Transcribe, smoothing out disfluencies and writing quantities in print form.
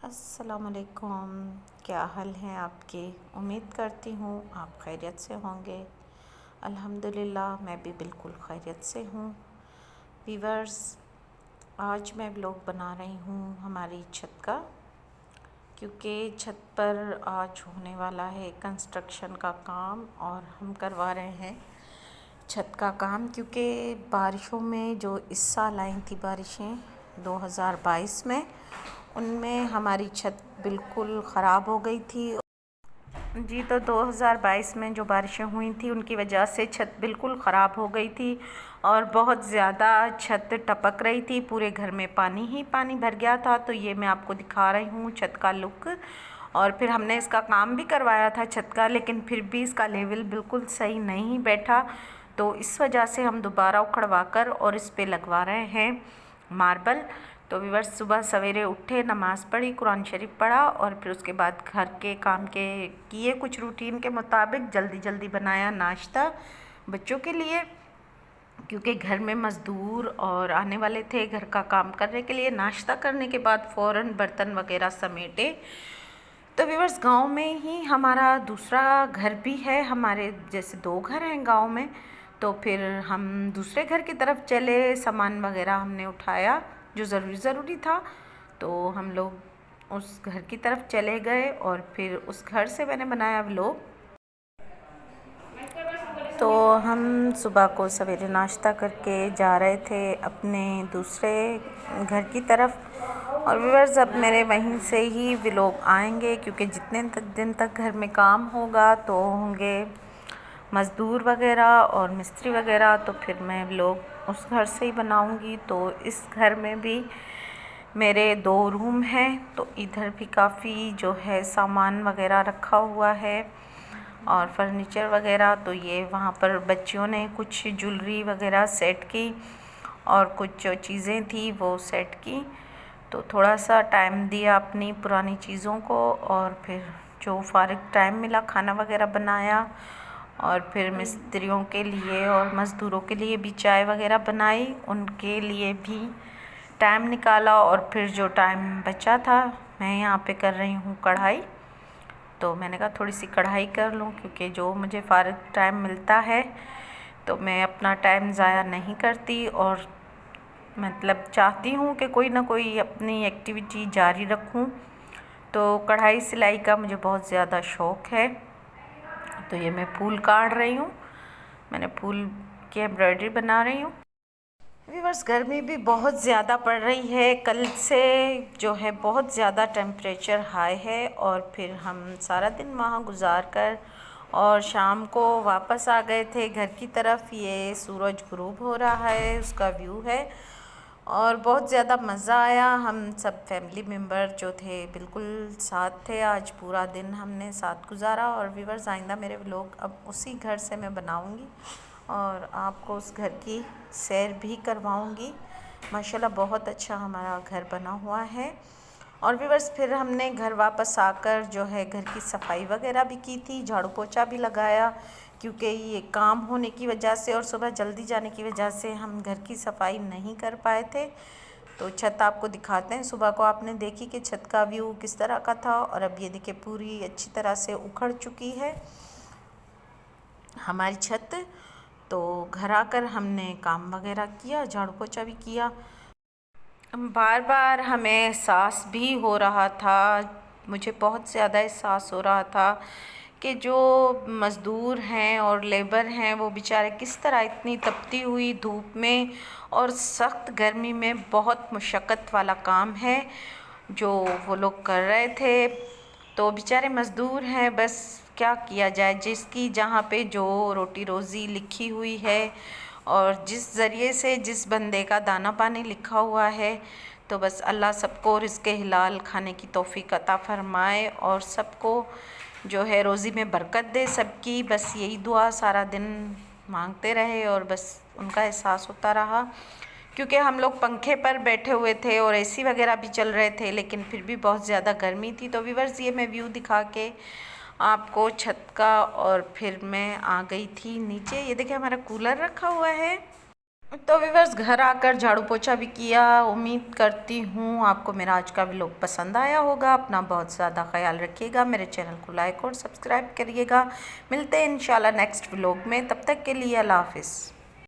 अस्सलामुअलैकुम। क्या हाल हैं आपके? उम्मीद करती हूँ आप खैरियत से होंगे। अल्हम्दुलिल्लाह मैं भी बिल्कुल खैरियत से हूँ। वीवर्स, आज मैं व्लॉग बना रही हूँ हमारी छत का, क्योंकि छत पर आज होने वाला है कंस्ट्रक्शन का काम और हम करवा रहे हैं छत का काम। क्योंकि बारिशों में जो इस साल आई थी बारिशें 2022 में, उनमें हमारी छत बिल्कुल ख़राब हो गई थी। जी, तो 2022 में जो बारिशें हुई थी उनकी वजह से छत बिल्कुल ख़राब हो गई थी और बहुत ज़्यादा छत टपक रही थी। पूरे घर में पानी ही पानी भर गया था। तो ये मैं आपको दिखा रही हूँ छत का लुक। और फिर हमने इसका काम भी करवाया था छत का, लेकिन फिर भी इसका लेवल बिल्कुल सही नहीं बैठा। तो इस वजह से हम दोबारा उखड़वा कर और इस पे लगवा रहे हैं मार्बल। तो व्यूअर्स, सुबह सवेरे उठे, नमाज़ पढ़ी, कुरान शरीफ पढ़ा और फिर उसके बाद घर के काम के किए, कुछ रूटीन के मुताबिक जल्दी जल्दी बनाया नाश्ता बच्चों के लिए, क्योंकि घर में मज़दूर और आने वाले थे घर का काम करने के लिए। नाश्ता करने के बाद फ़ौरन बर्तन वगैरह समेटे। तो व्यूअर्स, गांव में ही हमारा दूसरा घर भी है। हमारे जैसे 2 घर हैं गांव में। तो फिर हम दूसरे घर की तरफ चले, सामान वगैरह हमने उठाया जो ज़रूरी था। तो हम लोग उस घर की तरफ चले गए और फिर उस घर से मैंने बनाया व्लॉग। तो हम सुबह को सवेरे नाश्ता करके जा रहे थे अपने दूसरे घर की तरफ। और व्यूअर्स, अब मेरे वहीं से ही व्लॉग आएंगे, क्योंकि जितने दिन तक घर में काम होगा तो होंगे मज़दूर वगैरह और मिस्त्री वगैरह, तो फिर मैं व्लॉग उस घर से ही बनाऊंगी। तो इस घर में भी मेरे 2 रूम हैं, तो इधर भी काफ़ी जो है सामान वगैरह रखा हुआ है और फर्नीचर वगैरह। तो ये वहाँ पर बच्चियों ने कुछ ज्वेलरी वगैरह सेट की और कुछ जो चीज़ें थी वो सेट की। तो थोड़ा सा टाइम दिया अपनी पुरानी चीज़ों को और फिर जो फारिग टाइम मिला खाना वगैरह बनाया और फिर मिस्त्रियों के लिए और मज़दूरों के लिए भी चाय वगैरह बनाई, उनके लिए भी टाइम निकाला। और फिर जो टाइम बचा था, मैं यहाँ पे कर रही हूँ कढ़ाई। तो मैंने कहा थोड़ी सी कढ़ाई कर लूँ, क्योंकि जो मुझे फारिग टाइम मिलता है तो मैं अपना टाइम ज़ाया नहीं करती और मतलब चाहती हूँ कि कोई ना कोई अपनी एक्टिविटी जारी रखूँ। तो कढ़ाई सिलाई का मुझे बहुत ज़्यादा शौक़ है। तो ये मैं फूल काट रही हूँ, मैंने फूल की एम्ब्रॉयडरी बना रही हूँ। व्यूअर्स, गर्मी भी बहुत ज़्यादा पड़ रही है। कल से जो है बहुत ज़्यादा टेम्परेचर हाई है। और फिर हम सारा दिन वहाँ गुजार कर और शाम को वापस आ गए थे घर की तरफ। ये सूरज गुरूब हो रहा है, उसका व्यू है और बहुत ज़्यादा मज़ा आया। हम सब फैमिली मेम्बर जो थे बिल्कुल साथ थे। आज पूरा दिन हमने साथ गुजारा। और व्यूअर्स, आइंदा मेरे व्लॉग अब उसी घर से मैं बनाऊंगी और आपको उस घर की सैर भी करवाऊंगी। माशाल्लाह बहुत अच्छा हमारा घर बना हुआ है। और व्यूअर्स, फिर हमने घर वापस आकर जो है घर की सफाई वगैरह भी की थी, झाड़ू पोछा भी लगाया, क्योंकि ये काम होने की वजह से और सुबह जल्दी जाने की वजह से हम घर की सफाई नहीं कर पाए थे। तो छत आपको दिखाते हैं। सुबह को आपने देखी कि छत का व्यू किस तरह का था और अब ये देखिए पूरी अच्छी तरह से उखड़ चुकी है हमारी छत। तो घर आकर हमने काम वगैरह किया, झाड़ू पोछा भी किया। बार बार हमें एहसास भी हो रहा था, मुझे बहुत ज़्यादा एहसास हो रहा था कि जो मज़दूर हैं और लेबर हैं वो बेचारे किस तरह इतनी तपती हुई धूप में और सख्त गर्मी में बहुत मुशक्क़त वाला काम है जो वो लोग कर रहे थे। तो बेचारे मज़दूर हैं, बस क्या किया जाए, जिसकी जहाँ पे जो रोटी रोज़ी लिखी हुई है और जिस ज़रिए से जिस बंदे का दाना पानी लिखा हुआ है, तो बस अल्लाह सबको रिज़्क़ हिलाल खाने की तौफ़ीक अता फ़रमाए और सबको जो है रोज़ी में बरकत दे सबकी। बस यही दुआ सारा दिन मांगते रहे और बस उनका एहसास होता रहा, क्योंकि हम लोग पंखे पर बैठे हुए थे और एसी वगैरह भी चल रहे थे, लेकिन फिर भी बहुत ज़्यादा गर्मी थी। तो व्यूअर्स, ये मैं व्यू दिखा के आपको छत का, और फिर मैं आ गई थी नीचे। ये देखिए हमारा कूलर रखा हुआ है। तो व्यूअर्स घर आकर झाड़ू पोछा भी किया। उम्मीद करती हूँ आपको मेरा आज का व्लॉग पसंद आया होगा। अपना बहुत ज़्यादा ख्याल रखिएगा, मेरे चैनल को लाइक और सब्सक्राइब करिएगा। मिलते हैं इंशाल्लाह नेक्स्ट व्लॉग में, तब तक के लिए अल्लाह हाफिज़।